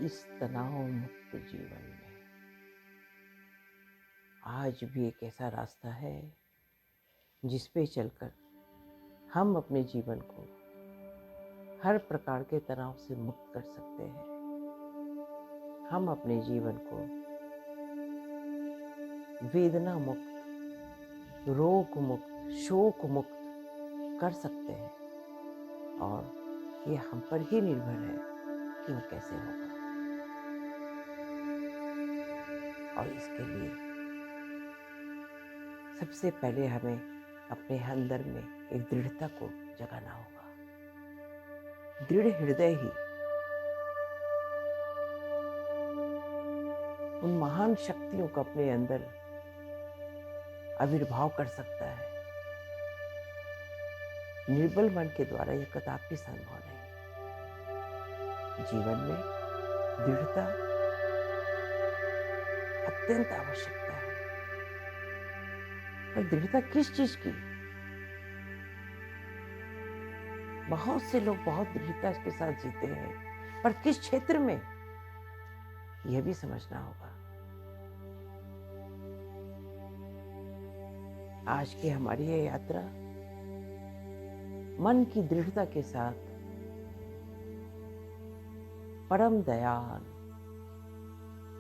इस तनाव मुक्त जीवन में आज भी एक ऐसा रास्ता है जिस पे चलकर हम अपने जीवन को हर प्रकार के तनाव से मुक्त कर सकते हैं। हम अपने जीवन को वेदना मुक्त, रोग मुक्त, शोक मुक्त कर सकते हैं और ये हम पर ही निर्भर है कि वो कैसे होगा। और इसके लिए सबसे पहले हमें अपने अंदर में एक दृढ़ता को जगाना होगा। दृढ़ हृदय ही उन महान शक्तियों को अपने अंदर आविर्भाव कर सकता है। निर्बल मन के द्वारा यह कदापि संभव नहीं। जीवन में दृढ़ता अत्यंत आवश्यकता है। पर दृढ़ता किस चीज की? बहुत से लोग बहुत दृढ़ता के साथ जीते हैं, पर किस क्षेत्र में, यह भी समझना होगा। आज की हमारी यह यात्रा मन की दृढ़ता के साथ परम दयाल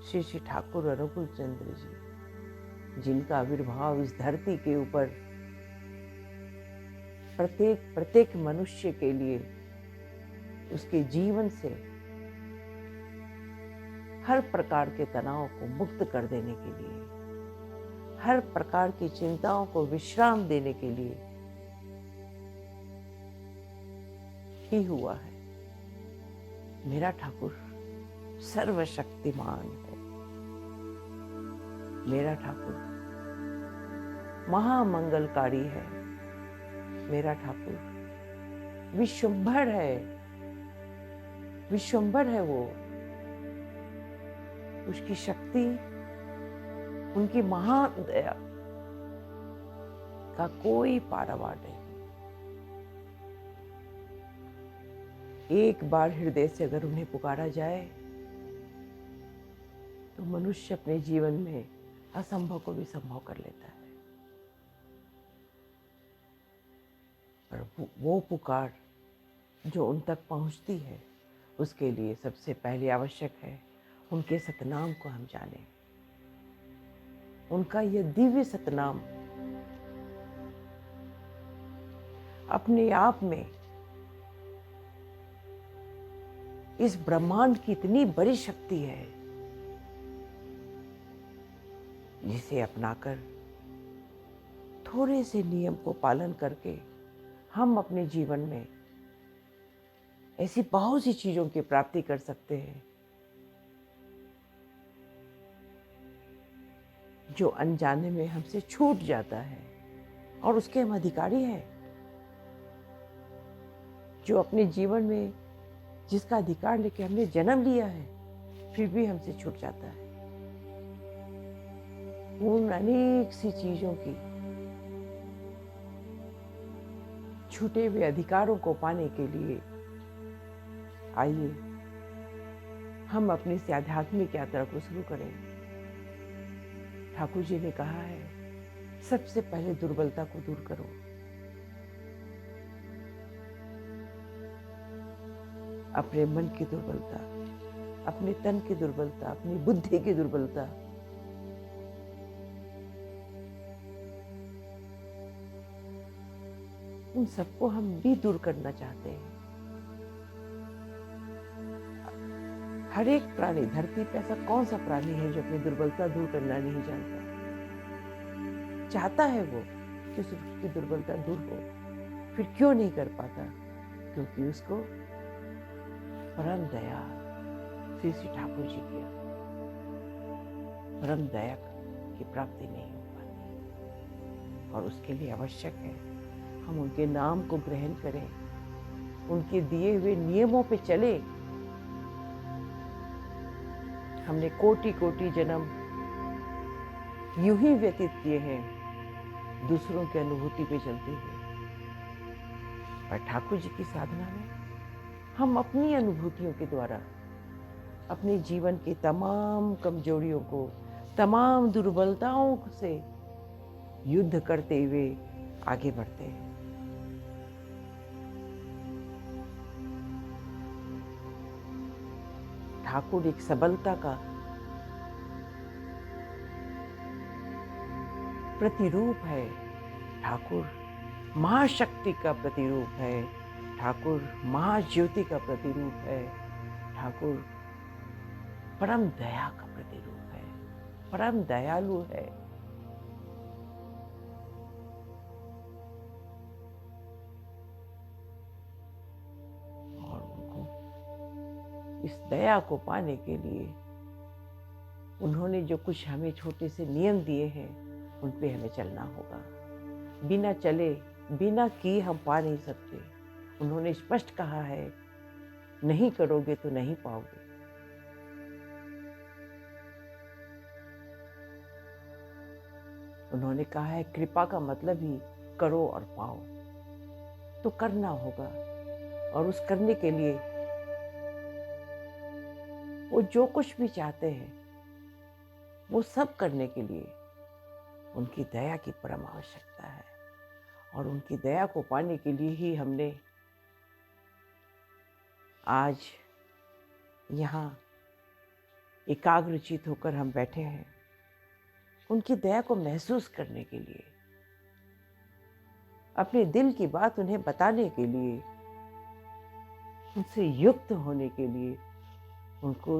श्री श्री ठाकुर अनुकूल चंद्र जी, जिनका आविर्भाव इस धरती के ऊपर प्रत्येक मनुष्य के लिए उसके जीवन से हर प्रकार के तनाव को मुक्त कर देने के लिए, हर प्रकार की चिंताओं को विश्राम देने के लिए ही हुआ है। मेरा ठाकुर सर्वशक्तिमान है। मेरा ठाकुर महामंगलकारी है। मेरा ठाकुर विश्वंभर है। विश्वंभर है वो। उसकी शक्ति, उनकी महान दया का कोई पारावार नहीं। एक बार हृदय से अगर उन्हें पुकारा जाए तो मनुष्य अपने जीवन में असंभव को भी संभव कर लेता है। पर वो पुकार जो उन तक पहुंचती है, उसके लिए सबसे पहले आवश्यक है उनके सतनाम को हम जानें। उनका यह दिव्य सतनाम अपने आप में इस ब्रह्मांड की इतनी बड़ी शक्ति है, जिसे अपनाकर थोड़े से नियम को पालन करके हम अपने जीवन में ऐसी बहुत सी चीजों की प्राप्ति कर सकते हैं जो अनजाने में हमसे छूट जाता है, और उसके हम अधिकारी हैं। जो अपने जीवन में जिसका अधिकार लेके हमने जन्म लिया है, फिर भी हमसे छूट जाता है। उन अनेक सी चीजों की छूटे हुए अधिकारों को पाने के लिए आइए हम अपनी से आध्यात्मिक यात्रा को शुरू करें। ठाकुर जी ने कहा है, सबसे पहले दुर्बलता को दूर करो। अपने मन की दुर्बलता, अपने तन की दुर्बलता, अपनी बुद्धि की दुर्बलता, उन सबको हम भी दूर करना चाहते हैं। हर एक प्राणी, धरती पे ऐसा कौन सा प्राणी है जो अपनी दुर्बलता दूर करना नहीं जानता? चाहता है वो कि उसकी दुर्बलता दूर हो, फिर क्यों नहीं कर पाता? क्योंकि उसको परम दया श्री श्री ठाकुर जी की परम दया की प्राप्ति नहीं हो पाती। और उसके लिए आवश्यक है हम उनके नाम को ग्रहण करें, उनके दिए हुए नियमों पे चले। हमने कोटि कोटि जन्म यूं ही व्यतीत किए हैं दूसरों की अनुभूति पे चलते हुए, पर ठाकुर जी की साधना में हम अपनी अनुभूतियों के द्वारा अपने जीवन की तमाम कमजोरियों को, तमाम दुर्बलताओं से युद्ध करते हुए आगे बढ़ते हैं। ठाकुर एक सबलता का प्रतिरूप है। ठाकुर महाशक्ति का प्रतिरूप है। ठाकुर महाज्योति का प्रतिरूप है। ठाकुर परम दया का प्रतिरूप है, परम दयालु है। और उनको इस दया को पाने के लिए उन्होंने जो कुछ हमें छोटे से नियम दिए हैं, उन पे हमें चलना होगा। बिना चले, बिना किए हम पा नहीं सकते। उन्होंने स्पष्ट कहा है, नहीं करोगे तो नहीं पाओगे। उन्होंने कहा है, कृपा का मतलब ही करो और पाओ। तो करना होगा, और उस करने के लिए वो जो कुछ भी चाहते हैं, वो सब करने के लिए उनकी दया की परम आवश्यकता है। और उनकी दया को पाने के लिए ही हमने आज यहाँ एकाग्रचित होकर हम बैठे हैं, उनकी दया को महसूस करने के लिए, अपने दिल की बात उन्हें बताने के लिए, उनसे युक्त होने के लिए, उनको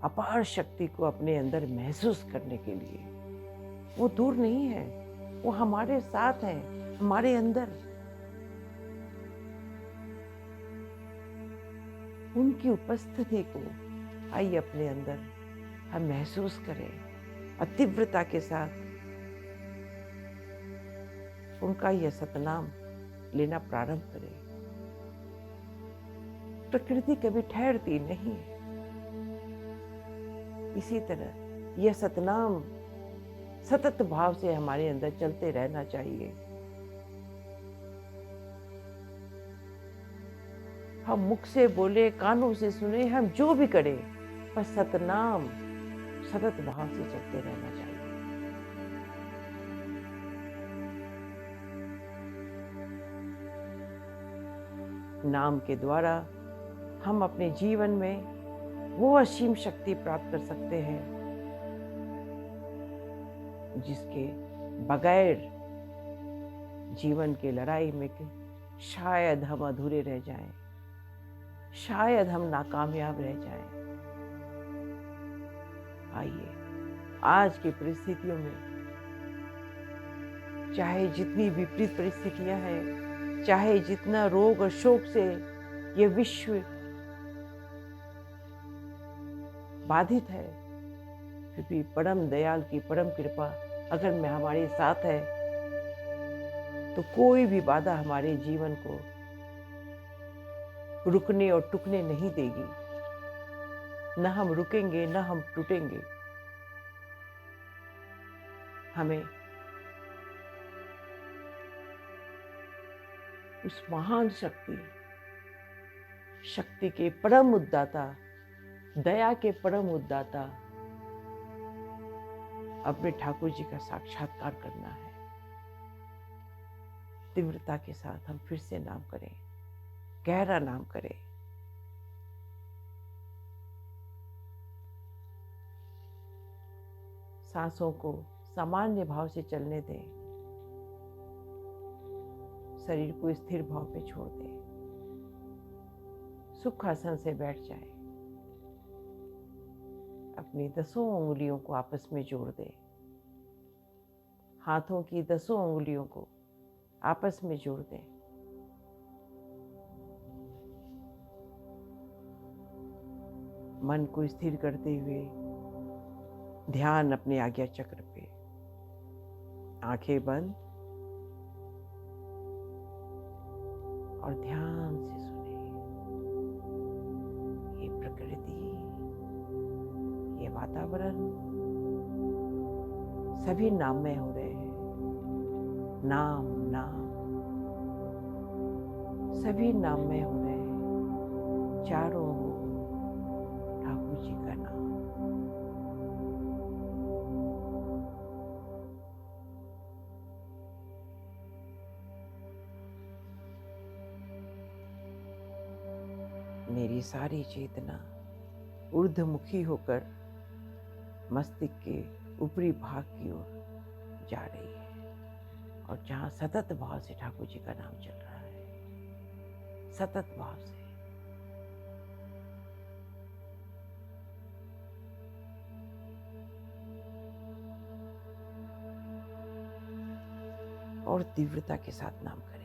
अपार शक्ति को अपने अंदर महसूस करने के लिए। वो दूर नहीं है, वो हमारे साथ है, हमारे अंदर। उनकी उपस्थिति को आइए अपने अंदर हम महसूस करें, और तीव्रता के साथ उनका यह सतनाम लेना प्रारंभ करें। प्रकृति कभी ठहरती नहीं, इसी तरह यह सतनाम सतत भाव से हमारे अंदर चलते रहना चाहिए। हम मुख से बोले, कानों से सुने, हम जो भी करें, पर सतनाम सतत भाव से चलते रहना चाहिए। नाम के द्वारा हम अपने जीवन में वो असीम शक्ति प्राप्त कर सकते हैं जिसके बगैर जीवन के लड़ाई में शायद हम अधूरे रह जाएं, शायद हम नाकामयाब रह जाएं। आइए, आज की परिस्थितियों में चाहे जितनी विपरीत परिस्थितियां हैं, चाहे जितना रोग और शोक से ये विश्व बाधित है, फिर भी परम दयाल की परम कृपा अगर में हमारे साथ है, तो कोई भी बाधा हमारे जीवन को रुकने और टूटने नहीं देगी। न हम रुकेंगे, न हम टूटेंगे। हमें उस महान शक्ति के परम उद्दाता, दया के परम उद्दाता अपने ठाकुर जी का साक्षात्कार करना है। तीव्रता के साथ हम फिर से नाम करें, गहरा नाम करें। सांसों को सामान्य भाव से चलने दें, शरीर को स्थिर भाव पे छोड़ दें, सुखासन से बैठ जाएं, अपनी 10 उंगलियों को आपस में जोड़ दें, हाथों की 10 उंगलियों को आपस में जोड़ दें। मन को स्थिर करते हुए ध्यान अपने आज्ञा चक्र पे, आंखें बंद और ध्यान से सुने। ये प्रकृति, ये वातावरण सभी नाममय हो रहे हैं। नाम नाम सभी नाममय हो रहे हैं। चारों ओर ठाकुर जी मेरी सारी चेतना ऊर्ध्वमुखी होकर मस्तिष्क के ऊपरी भाग की ओर जा रही है, और जहाँ सतत भाव से ठाकुर जी का नाम चल रहा है, सतत भाव से। और तीव्रता के साथ नाम करें।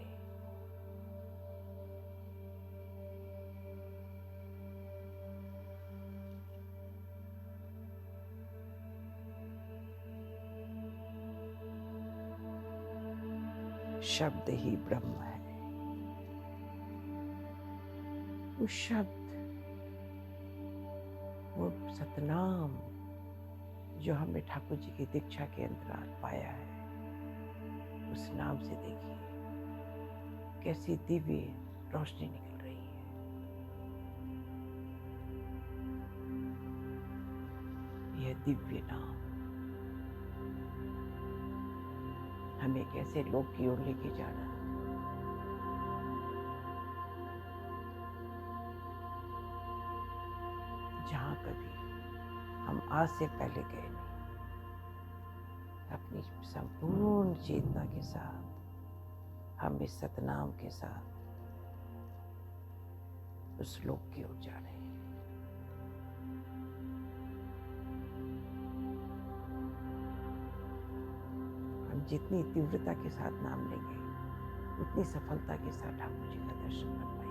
शब्द ही ब्रह्म है। वो शब्द, वो सतनाम जो हमने ठाकुर जी की दीक्षा के अंतराल पाया है, उस नाम से देखिए कैसी दिव्य रोशनी निकल रही है। यह दिव्य नाम हमें कैसे लोक की ओर लेके जा रहा है। जहाँ कभी हम आज से पहले गए नहीं, अपनी संपूर्ण चेतना के साथ हम इस सतनाम के साथ उस लोक की ओर जा रहे हैं। हम जितनी तीव्रता के साथ नाम लेंगे, उतनी सफलता के साथ ठाकुर जी का दर्शन कर पाएंगे।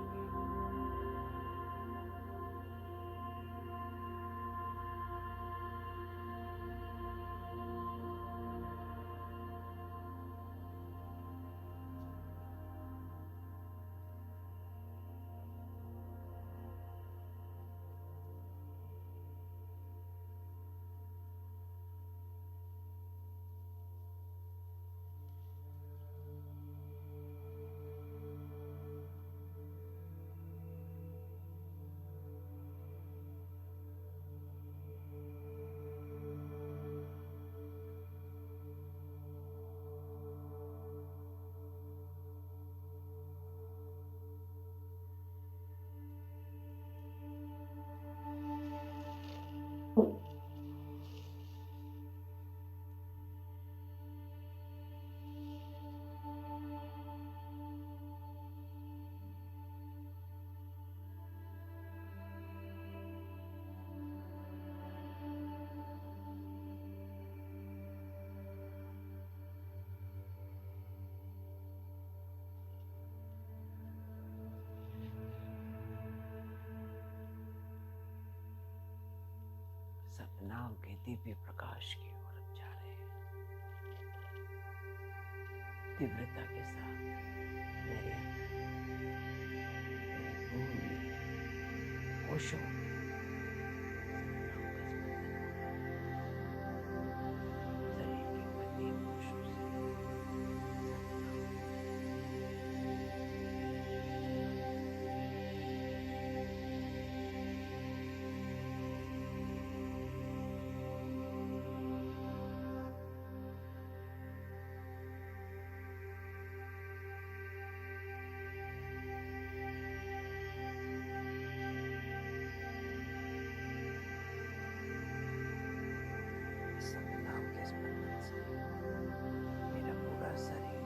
सतनाम के दिव्य प्रकाश की ओर जा रहे हैं। तीव्रता के साथ मेरे पूरी होशों में शरीर के प्रत्येक कोशों से सतनाम के स्पंदन से मेरा पूरा शरीर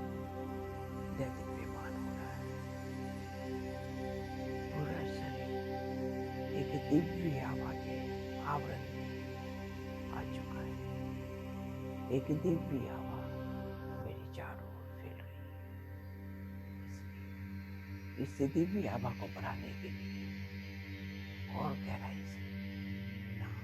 दैदीप्यमान हो रहा है। पूरा शरीर एक दिव्य आभा के आवरण में आ चुका है। एक दिव्य आभा मेरी चारों ओर फैल रही है। इसलिए इस दिव्य आभा को बढ़ाने के लिए और गहराई से नाम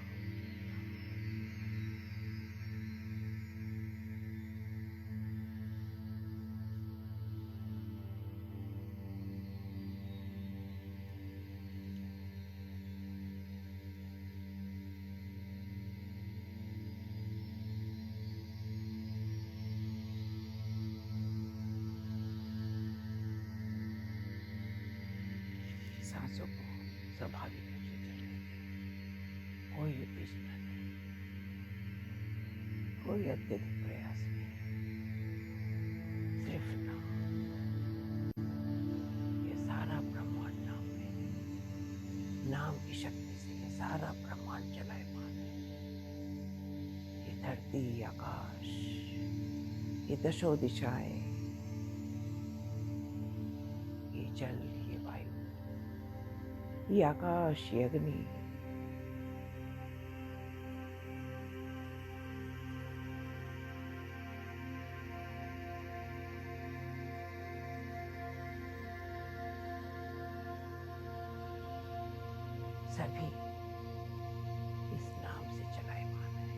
सांसों को स्वाभाविक रूप से चलने दें। कोई उत्तेजना नहीं, कोई अत्यधिक प्रयास नहीं, सिर्फ नाम। ये सारा ब्रह्मांड नाम में नाम की शक्ति से ये सारा ब्रह्मांड चलायमान है। ये धरती, आकाश, ये दशों दिशाएं, ये जल, ये वायु, ये आकाश, ये अग्नि, सभी इस नाम से चलायमान है।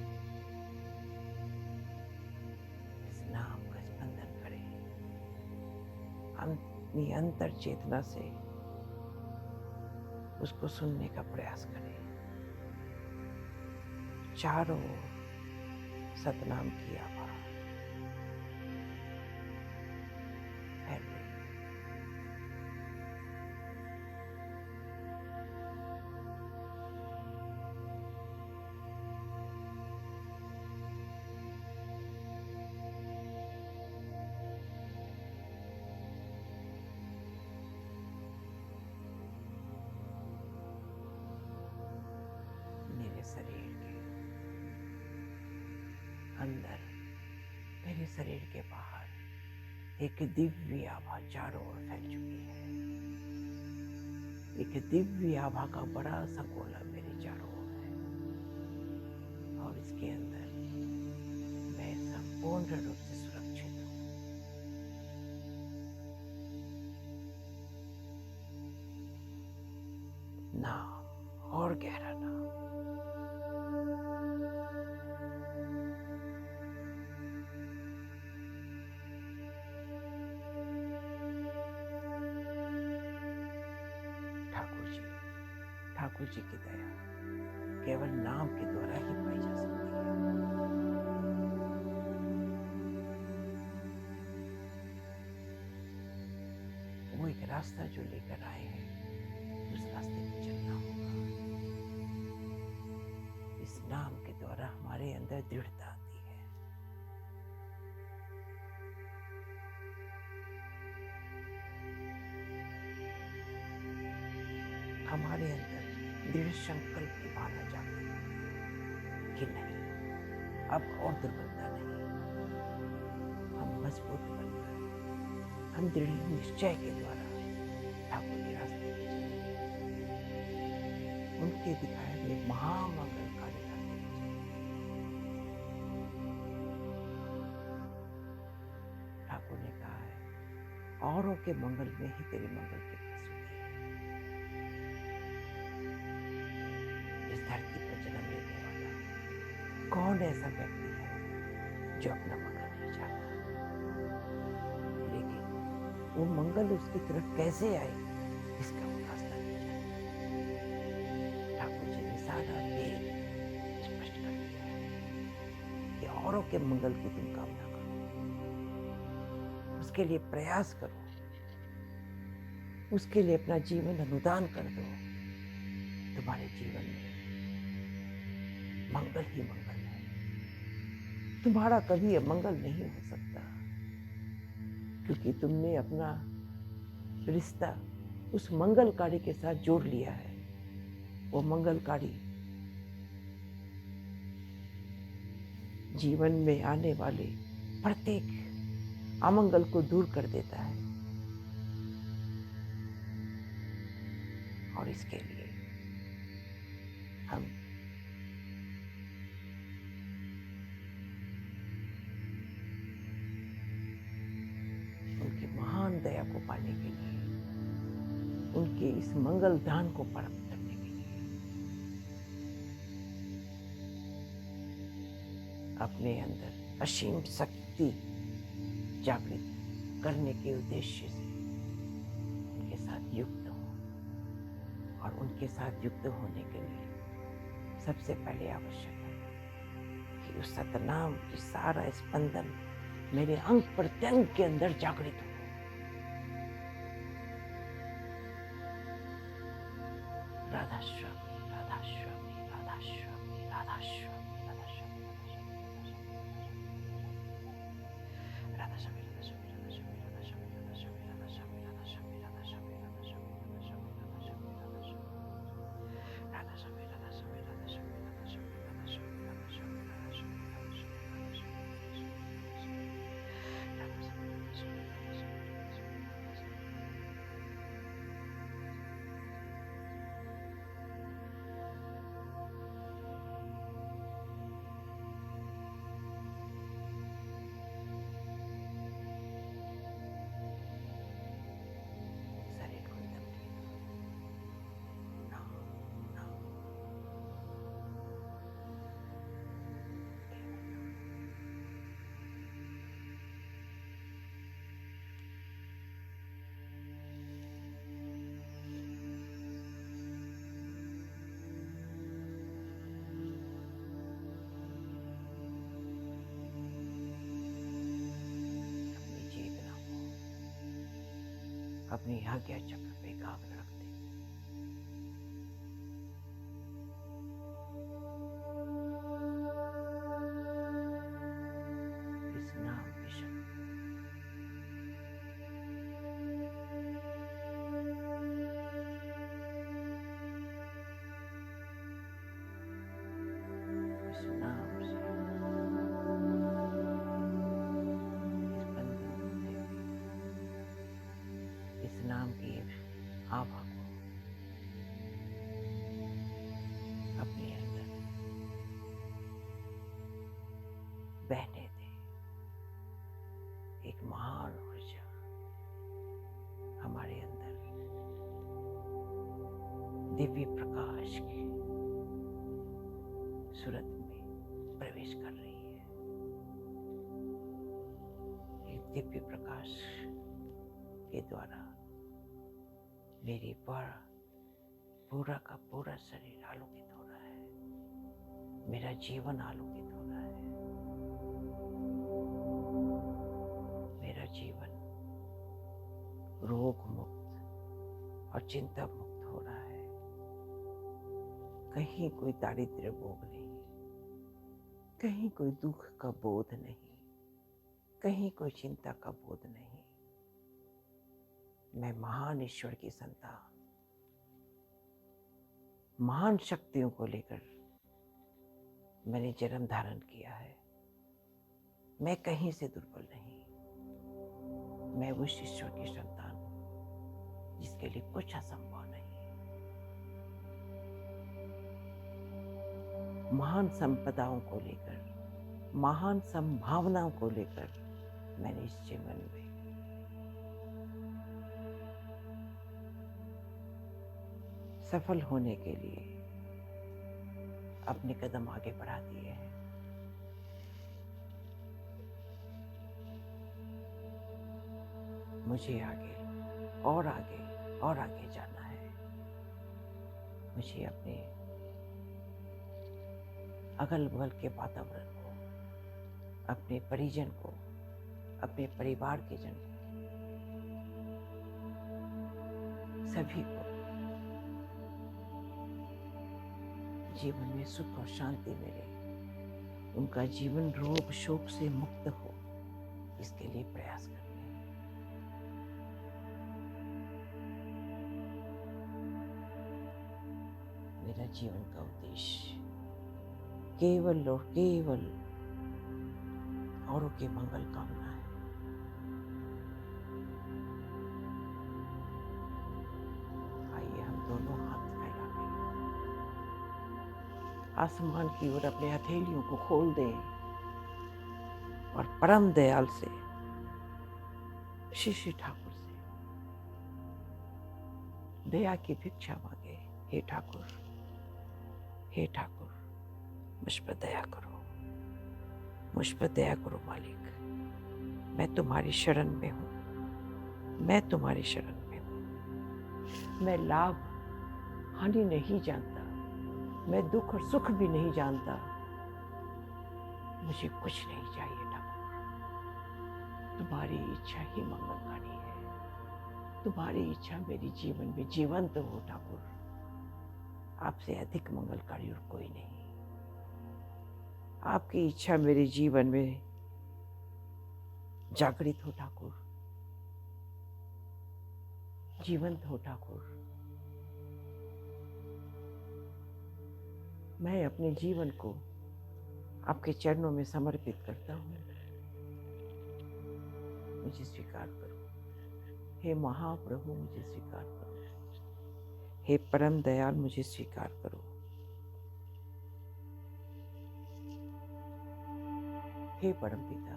इस नाम का स्पंदन करें। हम अपनी अंतर चेतना से उसको सुनने का प्रयास करें। चारों ओर सतनाम की आवाज फैल रही है। मेरे शरीर के अंदर, मेरे शरीर के बाहर एक दिव्य आभा चारों ओर फैल चुकी है। एक दिव्य आभा का बड़ा सा गोला मेरे चारों ओर है और इसके अंदर मैं संपूर्ण रूप से सुरक्षित हूँ। नाम और गहरा नाम। ठाकुर जी की दया केवल नाम के द्वारा ही पाई जा सकती है। वो एक रास्ता जो लेकर आए हैं, उस रास्ते पे चलना होगा। इस नाम के द्वारा हमारे अंदर दृढ़ता आती है। हमारे अंदर दृढ़ संकल्प की भावना जागती है कि नहीं, अब और दुर्बलता नहीं, हम मजबूत बनकर, हम दृढ़ निश्चय के द्वारा ठाकुर के रास्ते पे चलेंगे। उनके दिखाए हुए महामंगलकारी रास्ते पे चलेंगे। ठाकुर ने कहा है, औरों के मंगल में ही तेरे मंगल की प्रसूति है। इस धरती पर जन्म लेने वाला कौन ऐसा व्यक्ति है जो अपना मंगल नहीं चाहता, लेकिन वो मंगल उसकी तरफ कैसे आए इसका वो रास्ता नहीं जानता। ठाकुर जी ने सारा वेद स्पष्ट कर दिया है कि औरों के मंगल की तुम कामना करो, उसके लिए प्रयास करो, उसके लिए अपना जीवन अनुदान कर दो। तुम्हारे जीवन में मंगल ही मंगल है। तुम्हारा कभी अमंगल नहीं हो सकता, क्योंकि तुमने अपना रिश्ता उस मंगलकारी के साथ जोड़ लिया है। वो मंगलकारी जीवन में आने वाले प्रत्येक अमंगल को दूर कर देता है। और इसके लिए हम उनकी महान दया को पाने के लिए, उनके इस मंगल दान को प्राप्त करने के लिए अपने अंदर असीम शक्ति जागृत करने के उद्देश्य से उनके साथ युक्त हो। और उनके साथ युक्त होने के लिए सबसे पहले आवश्यक है कि उस सतनाम की सारा स्पंदन मेरे अंग प्रत्यंग के अंदर जागृत हो। राधा स्वामी, राधा स्वामी, राधा स्वामी, राधा स्वामी, राधा स्वामी, राधा स्वामी, राधा स्वामी, राधा स्वामी, राधा स्वामी, राधा स्वामी, राधा स्वामी, राधा स्वामी, राधा स्वामी, राधा स्वामी, राधा स्वामी, राधा स्वामी, राधा स्वामी, राधा स्वामी, राधा स्वामी, अपनी आज्ञा चक्र पे एकाग्र रखते हुए इस नाम की शक्ति, इस नाम से इस बंधन से, इस नाम की आभा को अपने अंदर बहने दे। एक महान ऊर्जा हमारे अंदर दिव्य प्रकाश की सूरत में प्रवेश कर रही है। एक दिव्य प्रकाश के द्वारा मेरी पूरा का पूरा शरीर आलोकित हो रहा है, मेरा जीवन आलोकित हो रहा है, मेरा जीवन रोग मुक्त और चिंता मुक्त हो रहा है। कहीं कोई दारिद्र्य भोग नहीं, कहीं कोई दुख का बोध नहीं, कहीं कोई चिंता का बोध नहीं। मैं महान ईश्वर की संतान, महान शक्तियों को लेकर मैंने जन्म धारण किया है। मैं कहीं से दुर्बल नहीं, मैं उस ईश्वर की संतान हूं जिसके लिए कुछ असंभव नहीं। महान संपदाओं को लेकर, महान संभावनाओं को लेकर मैंने इस जीवन में सफल होने के लिए अपने कदम आगे बढ़ा दिए हैं। मुझे आगे और आगे और आगे जाना है। मुझे अपने अगल बगल के वातावरण को, अपने परिजन को, अपने परिवार के जन को, सभी को जीवन में सुख और शांति मिले, उनका जीवन रोग शोक से मुक्त हो, इसके लिए प्रयास करते हैं। मेरा जीवन का उद्देश्य केवल और केवल औरों के मंगल कामना है। आइए हम दोनों हाथ फैला के आसमान की ओर अपने हथेलियों को खोल दें और परम दयाल से, श्री ठाकुर से दया की भिक्षा मांगे। हे ठाकुर, हे ठाकुर, मुझ पर दया करो, मुझ पर दया करो मालिक। मैं तुम्हारी शरण में हूँ, मैं तुम्हारी शरण में हूँ। मैं लाभ हानि नहीं जानता, मैं दुख और सुख भी नहीं जानता। मुझे कुछ नहीं चाहिए ठाकुर, तुम्हारी इच्छा ही मंगलकारी है। तुम्हारी इच्छा मेरे जीवन में जीवंत हो ठाकुर। आपसे अधिक मंगलकारी और कोई नहीं। आपकी इच्छा मेरे जीवन में जागृत हो ठाकुर, जीवंत हो ठाकुर। मैं अपने जीवन को आपके चरणों में समर्पित करता हूँ। मुझे स्वीकार करो हे महाप्रभु, मुझे स्वीकार करो। हे परम दयाल, मुझे स्वीकार करो। हे परम पिता,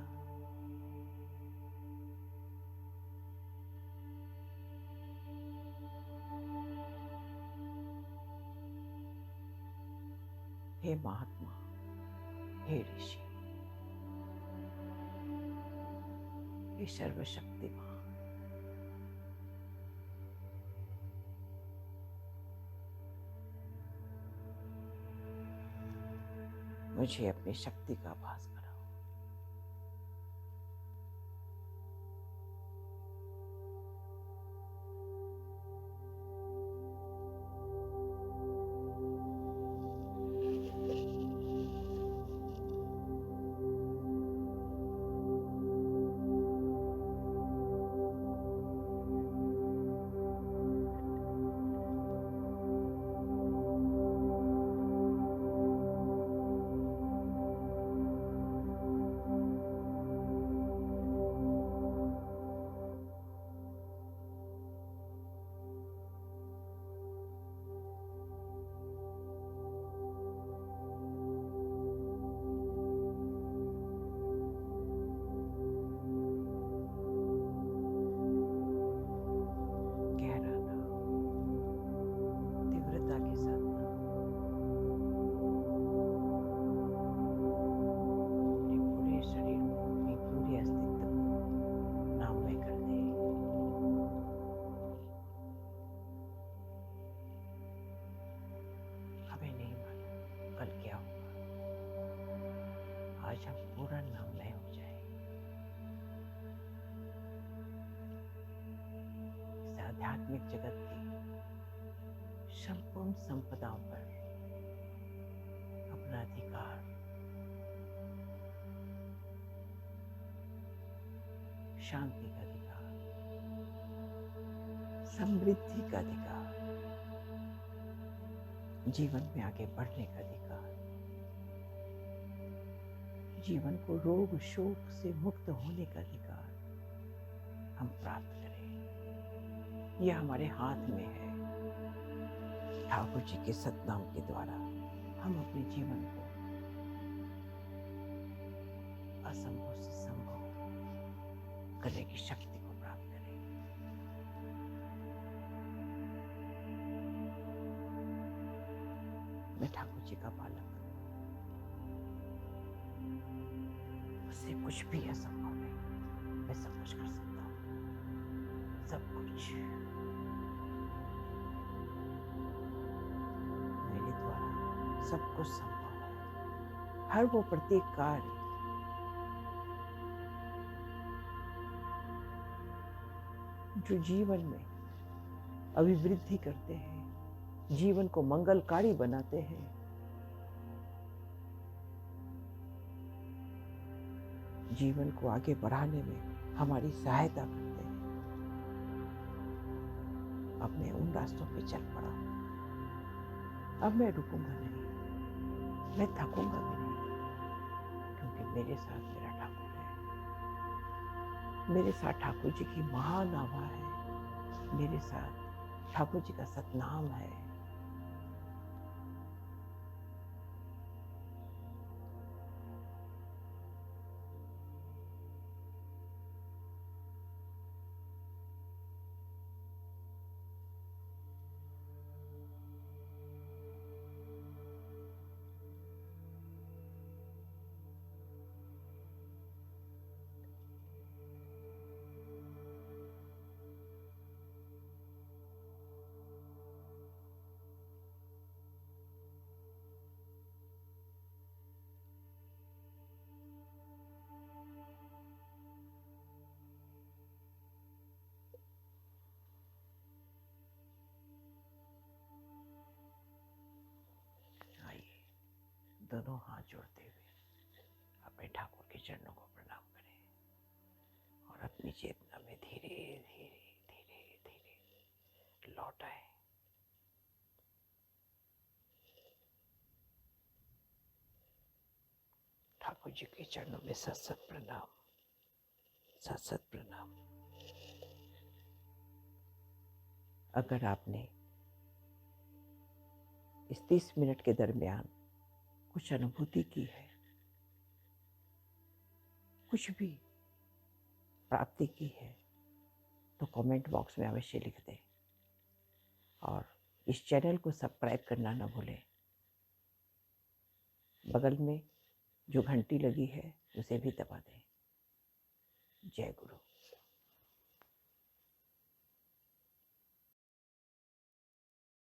हे महात्मा, हे ऋषि, हे सर्वशक्तिमान, मुझे अपनी शक्ति का आभास कराओ। आध्यात्मिक जगत की संपूर्ण संपदाओं पर अपना अधिकार, शांति का अधिकार, समृद्धि का अधिकार, जीवन में आगे बढ़ने का अधिकार, जीवन को रोग शोक से मुक्त होने का अधिकार हम प्राप्त करें। यह हमारे हाथ में है। ठाकुर जी के सतनाम के द्वारा हम अपने जीवन को असंभव से संभव करने की शक्ति को प्राप्त करें। मैं ठाकुर जी का बालक, मुझसे कुछ भी असंभव नहीं, मैं सब कुछ कर सकता हूँ, सब कुछ मेरे द्वारा सब कुछ संभव है। हर वो प्रत्येक कार्य जो जीवन में अभिवृद्धि करते हैं, जीवन को मंगलकारी बनाते हैं, जीवन को आगे बढ़ाने में हमारी सहायता करते हैं, अब मैं उन रास्तों पे चल पड़ा। अब मैं रुकूंगा नहीं, मैं थकूंगा भी नहीं, क्योंकि मेरे साथ मेरा ठाकुर है। मेरे साथ ठाकुर जी की महान आभा है, मेरे साथ ठाकुर जी का सतनाम है। दोनों हाथ जोड़ते हुए अपने ठाकुर के चरणों को प्रणाम करें और अपनी चेतना में धीरे धीरे धीरे धीरे लौट आए। ठाकुर जी के चरणों में सत सत प्रणाम, सत सत प्रणाम। अगर आपने इस 30 मिनट के दरमियान कुछ अनुभूति की है, कुछ भी प्राप्ति की है, तो कमेंट बॉक्स में अवश्य लिख दें और इस चैनल को सब्सक्राइब करना न भूलें। बगल में जो घंटी लगी है उसे भी दबा दें। जय गुरु।